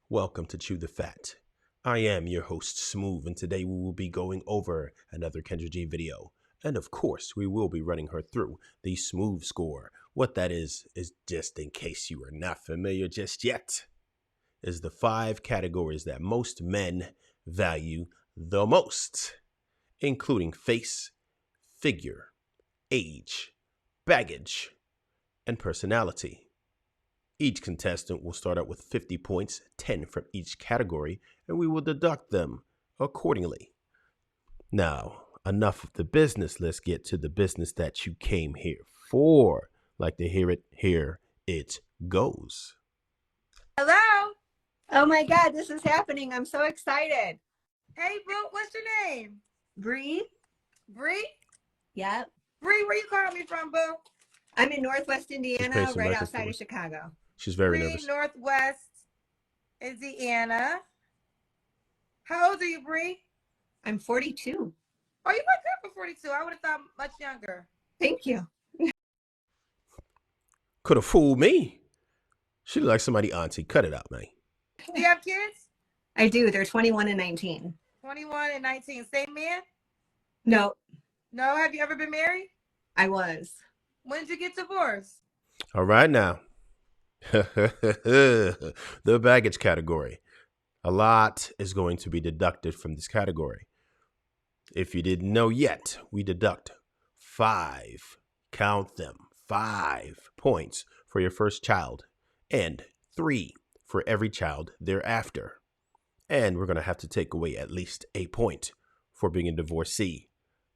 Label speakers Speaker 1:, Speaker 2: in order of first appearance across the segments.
Speaker 1: Welcome to Chew the Fat. I am your host, Smoove, and today we will be going over another Kendra G video. And of course, we will be running her through the Smoove Score. What that is just in case you are not familiar just yet, is the 5 categories that most men value the most, including face, figure, age, baggage, and personality. Each contestant will start out with 50 points, 10 from each category, and we will deduct them accordingly. Now, enough of the business. Let's get to the business that you came here for. Like to hear it? Here it goes.
Speaker 2: Hello.
Speaker 3: Oh my God, this is happening. I'm so excited.
Speaker 2: Hey, Brooke, what's your name?
Speaker 3: Bree?
Speaker 2: Bree?
Speaker 3: Yep.
Speaker 2: Bree, where you calling me from, boo?
Speaker 3: I'm in Northwest Indiana, right
Speaker 1: records
Speaker 3: outside
Speaker 1: for
Speaker 3: of Chicago.
Speaker 1: She's very
Speaker 2: Bree,
Speaker 1: nervous.
Speaker 2: Northwest Indiana. How old are you, Bree?
Speaker 3: I'm 42.
Speaker 2: Oh, you look good for 42. I would have thought much younger.
Speaker 3: Thank you.
Speaker 1: Could have fooled me. She look like somebody auntie. Cut it out, man.
Speaker 2: Do you have kids?
Speaker 3: I do. They're 21 and 19.
Speaker 2: 21 and 19. Same man?
Speaker 3: No,
Speaker 2: No. Have you ever been married?
Speaker 3: I was.
Speaker 2: When did you get divorced?
Speaker 1: All right now. The baggage category. A lot is going to be deducted from this category. If you didn't know yet, we deduct 5, count them, 5 points for your first child and 3 for every child thereafter. And we're going to have to take away at least a point for being a divorcee.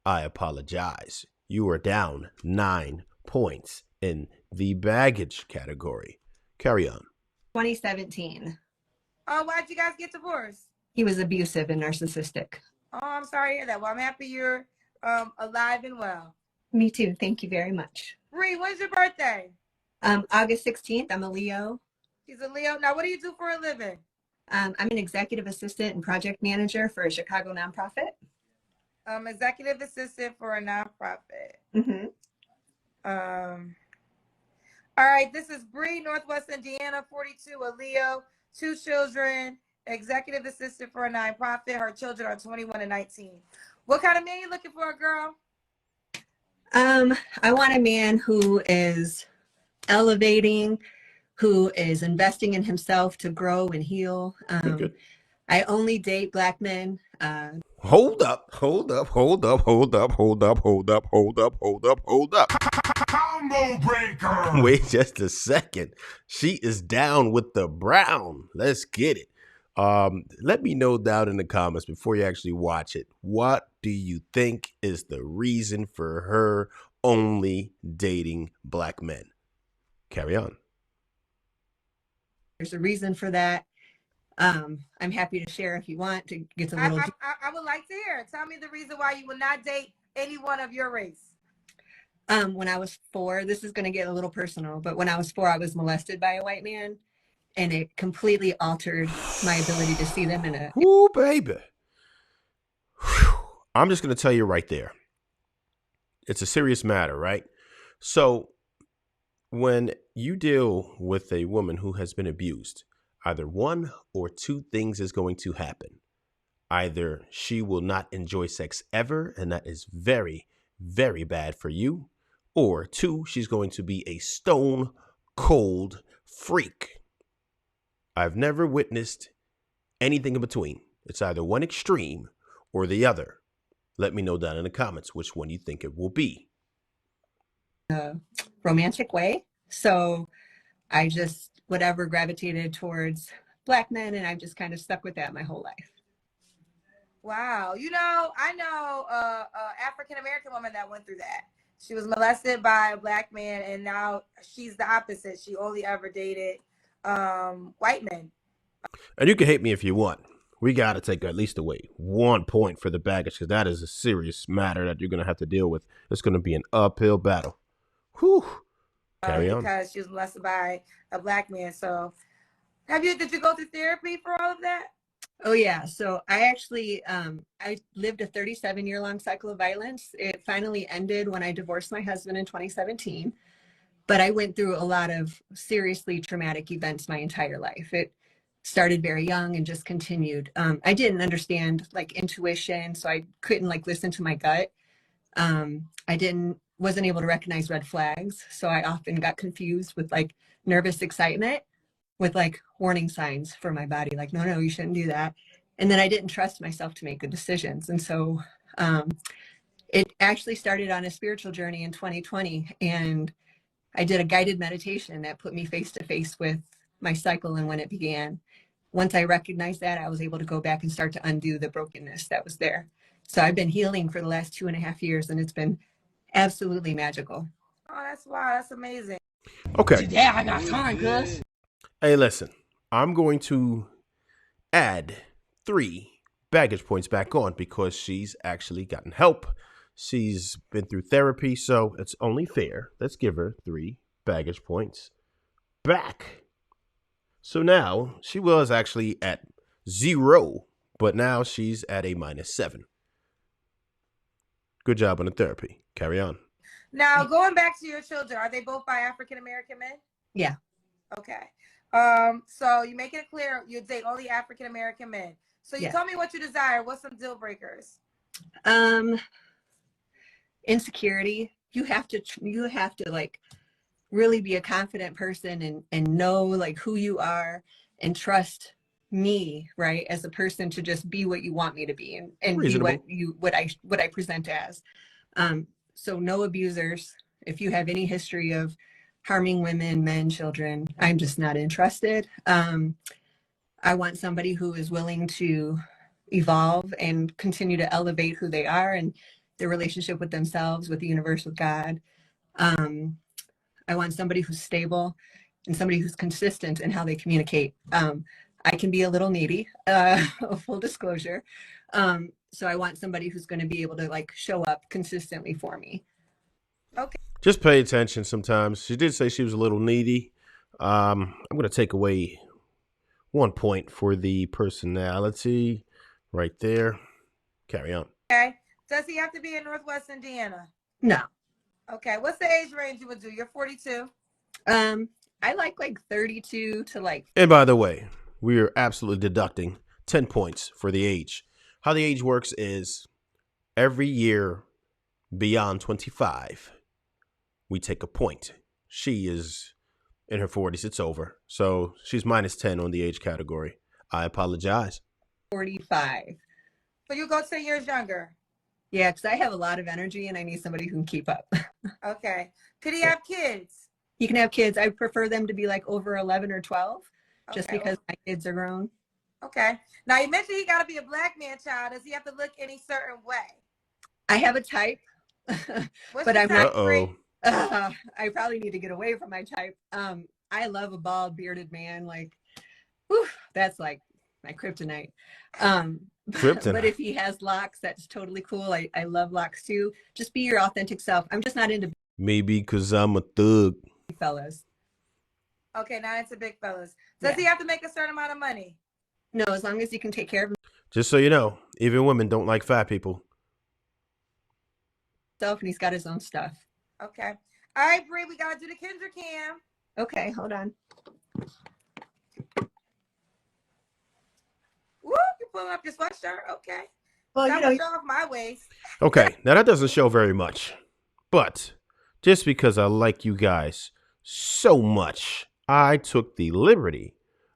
Speaker 1: I apologize. You are down 9 points in the baggage category. Carry on.
Speaker 3: 2017.
Speaker 2: Oh, why'd you guys get divorced?
Speaker 3: He was abusive and narcissistic.
Speaker 2: Oh, I'm sorry to hear that. Well, I'm happy you're alive and well.
Speaker 3: Me too. Thank you very much.
Speaker 2: Bree, when's your birthday?
Speaker 3: August 16th. I'm a Leo.
Speaker 2: She's a Leo. Now, what do you do for a living?
Speaker 3: I'm an executive assistant and project manager for a Chicago nonprofit.
Speaker 2: Executive assistant for a nonprofit.
Speaker 3: Mm-hmm.
Speaker 2: All right, this is Bree, Northwest Indiana, 42, a Leo, 2 children, executive assistant for a nonprofit. Her children are 21 and 19. What kind of man you looking for, a girl?
Speaker 3: I want a man who is elevating, who is investing in himself to grow and heal.
Speaker 1: Good.
Speaker 3: I only date Black men.
Speaker 1: Hold up.
Speaker 4: Combo breaker.
Speaker 1: Wait just a second. She is down with the brown. Let's get it. Let me know down in the comments before you actually watch it. What do you think is the reason for her only dating Black men? Carry on.
Speaker 3: There's a reason for that. I'm happy to share if you want to get a little.
Speaker 2: I would like to hear. Tell me the reason why you would not date anyone of your race.
Speaker 3: When I was 4, this is going to get a little personal, but when I was 4, I was molested by a white man, and it completely altered my ability to see them in a.
Speaker 1: Ooh, baby. Whew. I'm just going to tell you right there. It's a serious matter, right? So when you deal with a woman who has been abused, either 1 or 2 things is going to happen. Either she will not enjoy sex ever, and that is very, very bad for you. Or 2, she's going to be a stone cold freak. I've never witnessed anything in between. It's either one extreme or the other. Let me know down in the comments which one you think it will be.
Speaker 3: Romantic way. So I just whatever gravitated towards Black men, and I've just kind of stuck with that my whole life.
Speaker 2: Wow. I know African-American woman that went through that. She was molested by a Black man, and now she's the opposite. She only ever dated white men.
Speaker 1: And you can hate me if you want. We got to take at least away 1 point for the baggage, because that is a serious matter that you're going to have to deal with. It's going to be an uphill battle. Whew. Carry on.
Speaker 2: Because she was molested by a Black man. So did you go through therapy for all of that?
Speaker 3: Oh yeah. So I actually, I lived a 37-year-long cycle of violence. It finally ended when I divorced my husband in 2017, but I went through a lot of seriously traumatic events my entire life. started very young and just continued. I didn't understand like intuition, so I couldn't like listen to my gut. Wasn't able to recognize red flags, so I often got confused with like nervous excitement with like warning signs for my body, like no, you shouldn't do that. And then I didn't trust myself to make good decisions, and so it actually started on a spiritual journey in 2020, and I did a guided meditation that put me face to face with my cycle and when it began. Once I recognized that, I was able to go back and start to undo the brokenness that was there. So I've been healing for the last 2.5 years, and it's been absolutely magical.
Speaker 2: Oh, that's wow. That's amazing.
Speaker 1: Okay.
Speaker 5: Yeah, I got time, cuz.
Speaker 1: Hey, listen, I'm going to add 3 baggage points back on because she's actually gotten help. She's been through therapy, so it's only fair. Let's give her 3 baggage points back. So now she was actually at 0, but now she's at a -7. Good job on the therapy. Carry on.
Speaker 2: Now, going back to your children, are they both by African American men?
Speaker 3: Yeah.
Speaker 2: Okay. So you make it clear you date only African American men. So you told me what you desire. What's some deal breakers?
Speaker 3: Insecurity. You have to like really be a confident person and know like who you are and trust me, right, as a person to just be what you want me to be and
Speaker 1: Reasonable.
Speaker 3: be what I present as. So no abusers. If you have any history of harming women, men, children, I'm just not interested. I want somebody who is willing to evolve and continue to elevate who they are and their relationship with themselves, with the universe, with God. I want somebody who's stable and somebody who's consistent in how they communicate. I can be a little needy, full disclosure. So I want somebody who's going to be able to like show up consistently for me.
Speaker 2: Okay.
Speaker 1: Just pay attention sometimes. She did say she was a little needy. I'm going to take away 1 point for the personality right there. Carry on.
Speaker 2: Okay. Does he have to be in Northwest Indiana?
Speaker 3: No.
Speaker 2: Okay. What's the age range you would do? You're 42.
Speaker 3: I like 32 to like.
Speaker 1: And by the way, we are absolutely deducting 10 points for the age. How the age works is every year beyond 25, we take a point. She is in her 40s. It's over. So she's -10 on the age category. I apologize.
Speaker 3: 45.
Speaker 2: So you go 10 years younger.
Speaker 3: Yeah, because I have a lot of energy and I need somebody who can keep up.
Speaker 2: Okay. Could he have kids?
Speaker 3: He can have kids. I prefer them to be like over 11 or 12, just
Speaker 2: Okay.
Speaker 3: because my kids are grown.
Speaker 2: Okay. Now you mentioned he got to be a black man child. Does he have to look any certain way?
Speaker 3: I have a type,
Speaker 2: What's
Speaker 3: but
Speaker 2: your
Speaker 3: I'm
Speaker 2: type?
Speaker 3: not. I probably need to get away from my type. I love a bald bearded man. Like, whew, that's like my kryptonite.
Speaker 1: Kryptonite.
Speaker 3: But if he has locks, that's totally cool. I love locks too. Just be your authentic self. I'm just not into
Speaker 1: Maybe because I'm a thug.
Speaker 3: big fellas.
Speaker 2: Okay, now it's a big fellas. Does he have to make a certain amount of money?
Speaker 3: No, as long as he can take care of
Speaker 1: Just so you know, even women don't like fat people.
Speaker 3: himself and he's got his own stuff.
Speaker 2: Okay. All right, Bree, we got to do the Kendra cam.
Speaker 3: Okay, hold on.
Speaker 2: Woo, you pulling up your sweatshirt. Okay.
Speaker 3: Well,
Speaker 2: Time to show off my waist.
Speaker 1: Okay, now that doesn't show very much. But just because I like you guys so much, I took the liberty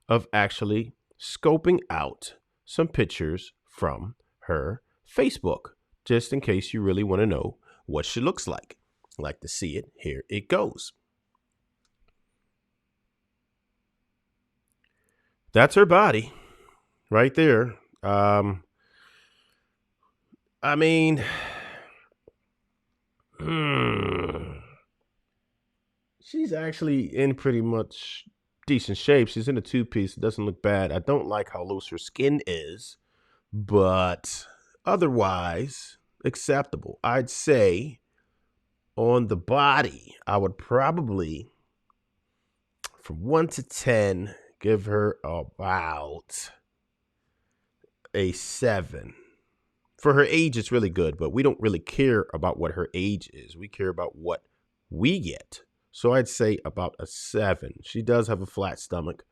Speaker 1: of actually scoping out some pictures from her Facebook, just in case you really want to know what she looks like. Like to see it, here it goes. That's her body right there. I mean, she's actually in pretty much decent shape. She's in a 2-piece. It doesn't look bad. I don't like how loose her skin is, but otherwise acceptable. I'd say on the body, I would probably, from 1 to 10, give her about a 7. For her age, it's really good, but we don't really care about what her age is. We care about what we get. So I'd say about a 7. She does have a flat stomach.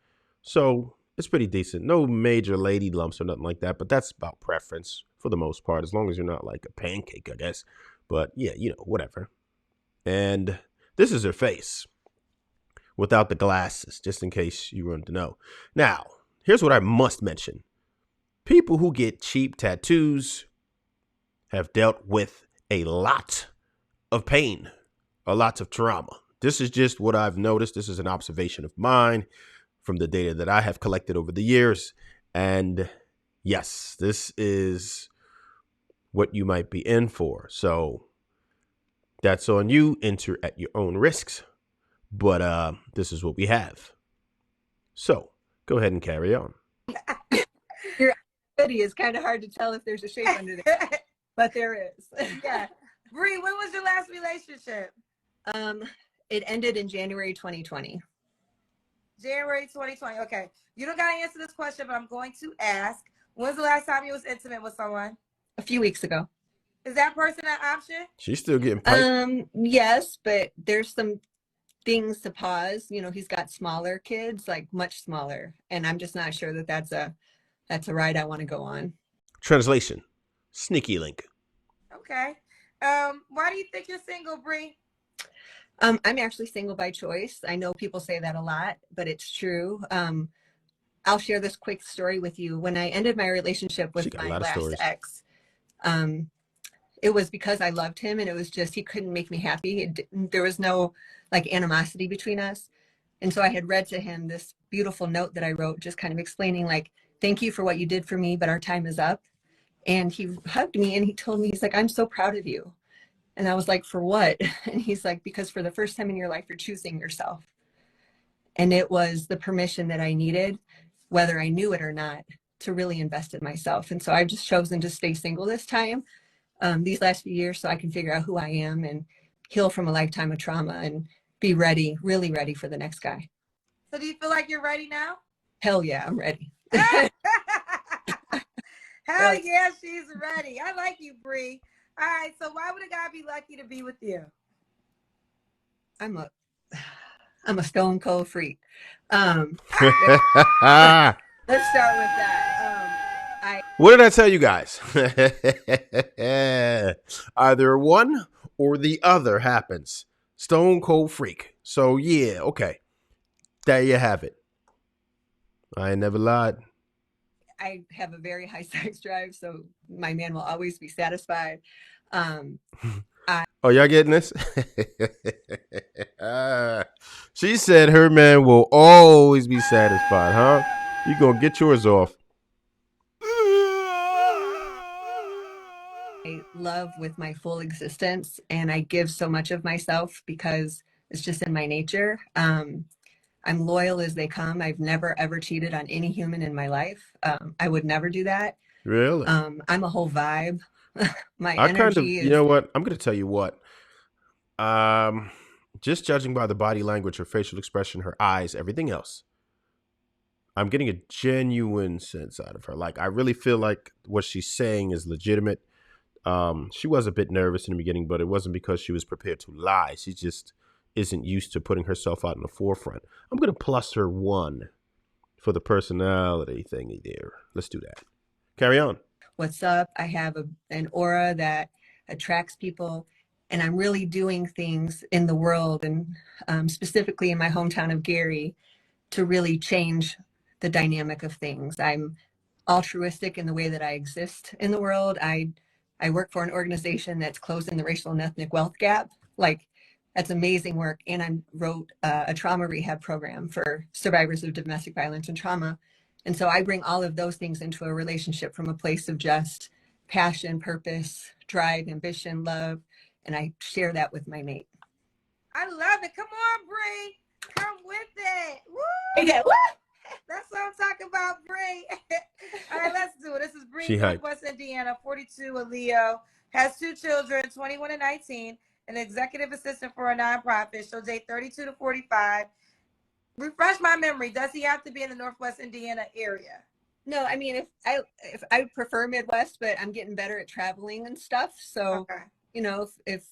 Speaker 1: So It's pretty decent. No major lady lumps or nothing like that, but that's about preference for the most part, as long as you're not like a pancake, I guess. But yeah, whatever. And this is her face without the glasses, just in case you wanted to know. Now, here's what I must mention. People who get cheap tattoos have dealt with a lot of pain, a lot of trauma. This is just what I've noticed. This is an observation of mine from the data that I have collected over the years. And yes, this is what you might be in for. So that's on you. Enter at your own risks. But this is what we have. So go ahead and carry on.
Speaker 3: Your hoodie is kind of hard to tell if there's a shape under there, but there is.
Speaker 2: Yeah. Bree, when was your last relationship?
Speaker 3: It ended in January 2020.
Speaker 2: January 2020. Okay. You don't got to answer this question, but I'm going to ask. When's the last time you was intimate with someone?
Speaker 3: A few weeks ago.
Speaker 2: Is that person an option?
Speaker 1: She's still getting piped.
Speaker 3: Yes, but there's some things to pause. He's got smaller kids, like much smaller, and I'm just not sure that that's a ride I want to go on.
Speaker 1: Translation: sneaky link.
Speaker 2: Okay. Why do you think you're single, Bree?
Speaker 3: I'm actually single by choice. I know people say that a lot, but it's true. I'll share this quick story with you. When I ended my relationship with my last ex, it was because I loved him, and it was just, he couldn't make me happy. There was no like animosity between us. And so I had read to him this beautiful note that I wrote, just kind of explaining like, thank you for what you did for me, but our time is up. And he hugged me and he told me, he's like, I'm so proud of you. And I was like, for what? And he's like, because for the first time in your life, you're choosing yourself. And it was the permission that I needed, whether I knew it or not, to really invest in myself. And so I've just chosen to stay single this time, these last few years, so I can figure out who I am and heal from a lifetime of trauma and be ready, really ready for the next guy.
Speaker 2: So do you feel like you're ready now?
Speaker 3: Hell yeah, I'm ready.
Speaker 2: Hell yeah, she's ready. I like you, Bree. All right, so why would a guy be lucky to be with you?
Speaker 3: I'm a stone cold freak. Let's start with that.
Speaker 1: What did I tell you guys? Either one or the other happens. Stone cold freak. So yeah, okay. There you have it. I ain't never lied.
Speaker 3: I have a very high sex drive, so my man will always be satisfied.
Speaker 1: Oh, y'all getting this? She said her man will always be satisfied, huh? You gonna get yours off.
Speaker 3: I love with my full existence, and I give so much of myself because it's just in my nature. I'm loyal as they come. I've never, ever cheated on any human in my life. I would never do that.
Speaker 1: Really?
Speaker 3: I'm a whole vibe. My
Speaker 1: I
Speaker 3: energy is...
Speaker 1: You know what? I'm going to tell you what. Just judging by the body language, her facial expression, her eyes, everything else, I'm getting a genuine sense out of her. Like, I really feel like what she's saying is legitimate. She was a bit nervous in the beginning, but it wasn't because she was prepared to lie. She just isn't used to putting herself out in the forefront. I'm going to plus her 1 for the personality thingy there. Let's do that. Carry on.
Speaker 3: What's up? I have an aura that attracts people, and I'm really doing things in the world, and specifically in my hometown of Gary, to really change the dynamic of things. I'm altruistic in the way that I exist in the world. I work for an organization that's closing the racial and ethnic wealth gap. Like, that's amazing work. And I wrote a trauma rehab program for survivors of domestic violence and trauma. And so I bring all of those things into a relationship from a place of just passion, purpose, drive, ambition, love. And I share that with my mate.
Speaker 2: I love it. Come on, Bree. Come with it. Woo!
Speaker 3: Okay, what?
Speaker 2: That's what I'm talking about, Bree. All right, let's do it. This is Bree, Northwest Indiana, 42, a Leo, has 2 children, 21 and 19, an executive assistant for a nonprofit. She'll date 32 to 45. Refresh my memory. Does he have to be in the Northwest Indiana area?
Speaker 3: No, I mean, if I prefer Midwest, but I'm getting better at traveling and stuff. So,
Speaker 2: okay.
Speaker 3: You know, if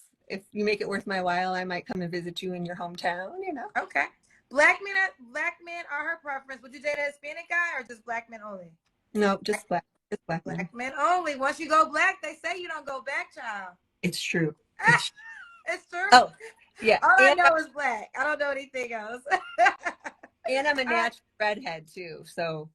Speaker 3: you make it worth my while, I might come and visit you in your hometown, you know.
Speaker 2: Okay. Black men are her preference. Would you date a Hispanic guy or just black men only?
Speaker 3: No, just black men.
Speaker 2: Black men only. Once you go black, they say you don't go back, child.
Speaker 3: It's true.
Speaker 2: It's true.
Speaker 3: Oh, yeah.
Speaker 2: All I know is black. I don't know anything else.
Speaker 3: And I'm a natural redhead too, so.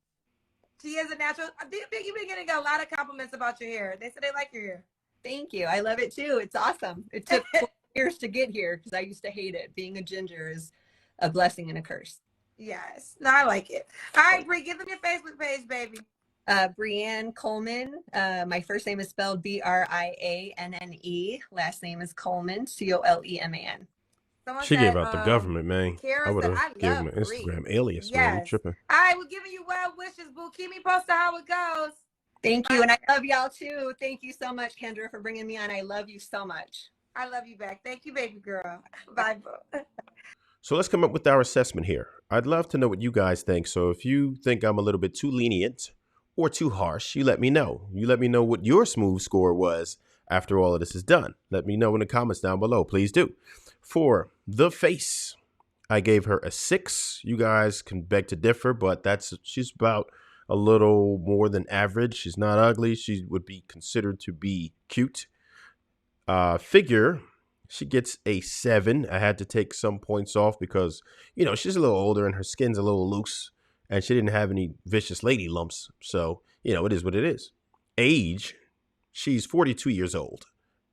Speaker 2: She is a natural. You've been getting a lot of compliments about your hair. They said they like your hair.
Speaker 3: Thank you. I love it too. It's awesome. It took 4 years to get here because I used to hate it. Being a ginger is a blessing and a curse.
Speaker 2: Yes. No, I like it. All right, Bree, give them your Facebook page, baby.
Speaker 3: Brianne Coleman. My first name is spelled Brianne. Last name is Coleman, Coleman.
Speaker 1: She gave out the government, man.
Speaker 2: Kara
Speaker 1: I would have
Speaker 2: said,
Speaker 1: given an Instagram alias, man. I'm tripping.
Speaker 2: All right, we're giving you well wishes, boo. Keep me posted how it goes.
Speaker 3: Thank you. And I love y'all too. Thank you so much, Kendra, for bringing me on. I love you so much.
Speaker 2: I love you back. Thank you, baby girl. Bye, boo.
Speaker 1: So let's come up with our assessment here. I'd love to know what you guys think. So if you think I'm a little bit too lenient or too harsh, you let me know. You let me know what your Smoove score was after all of this is done. Let me know in the comments down below. Please do. For the face, I gave her a 6. You guys can beg to differ, but she's about a little more than average. She's not ugly. She would be considered to be cute. Figure, she gets a 7. I had to take some points off because, you know, she's a little older and her skin's a little loose and she didn't have any vicious lady lumps. So, you know, it is what it is. Age, she's 42 years old.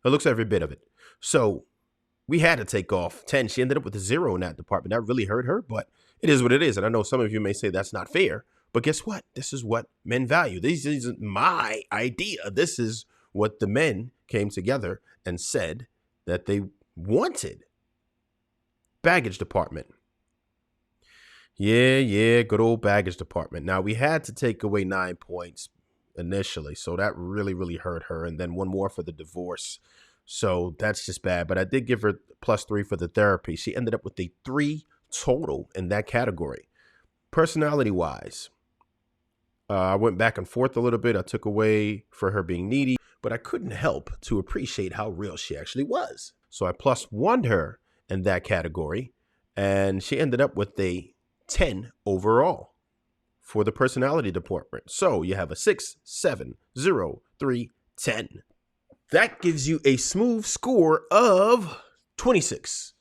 Speaker 1: It looks every bit of it. So we had to take off 10. She ended up with a 0 in that department. That really hurt her, but it is what it is. And I know some of you may say that's not fair, but guess what? This is what men value. This isn't my idea. This is what the men came together and said that they wanted. Baggage department. Yeah, good old baggage department. Now, we had to take away 9 points initially, so that really hurt her. And then 1 more for the divorce. So that's just bad. But I did give her +3 for the therapy. She ended up with a 3 total in that category. Personality-wise, I went back and forth a little bit. I took away for her being needy, but I couldn't help to appreciate how real she actually was. So I +1'd her in that category, and she ended up with a 10 overall for the personality department. So you have a 6, 7, 0, 3, 10. That gives you a Smoove score of 26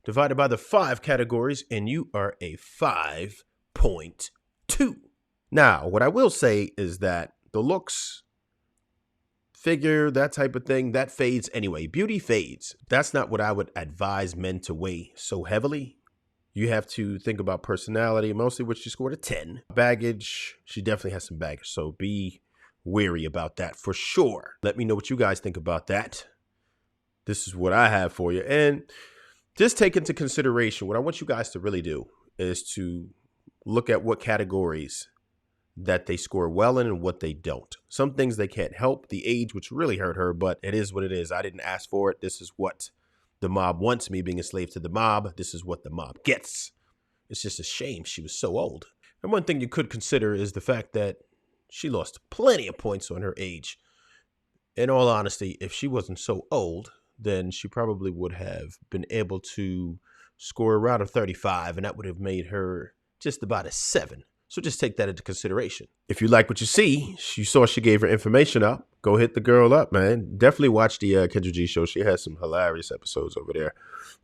Speaker 1: divided by the 5 categories, and you are a 5.2. Now, what I will say is that the looks, figure, that type of thing, that fades anyway. Beauty fades. That's not what I would advise men to weigh so heavily. You have to think about personality, mostly which she scored a 10. Baggage, she definitely has some baggage, so be wary about that for sure. Let me know what you guys think about that. This is what I have for you. And just take into consideration, what I want you guys to really do is to look at what categories that they score well in and what they don't. Some things they can't help. The age, which really hurt her, but it is what it is. I didn't ask for it. This is what the mob wants, me being a slave to the mob. This is what the mob gets. It's just a shame she was so old. And one thing you could consider is the fact that she lost plenty of points on her age. In all honesty, if she wasn't so old, then she probably would have been able to score around a 35, and that would have made her just about a 7. So just take that into consideration. If you like what you see, you saw she gave her information up. Go hit the girl up, man. Definitely watch the Kendra G show. She has some hilarious episodes over there.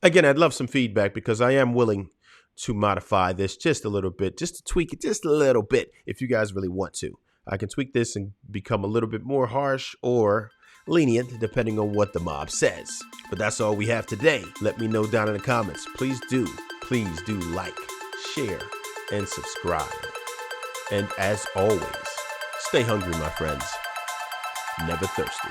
Speaker 1: Again, I'd love some feedback because I am willing to modify this just a little bit, just to tweak it just a little bit if you guys really want to. I can tweak this and become a little bit more harsh or lenient depending on what the mob says. But that's all we have today. Let me know down in the comments. Please do like, share, and subscribe. And as always, stay hungry, my friends. Never thirsty.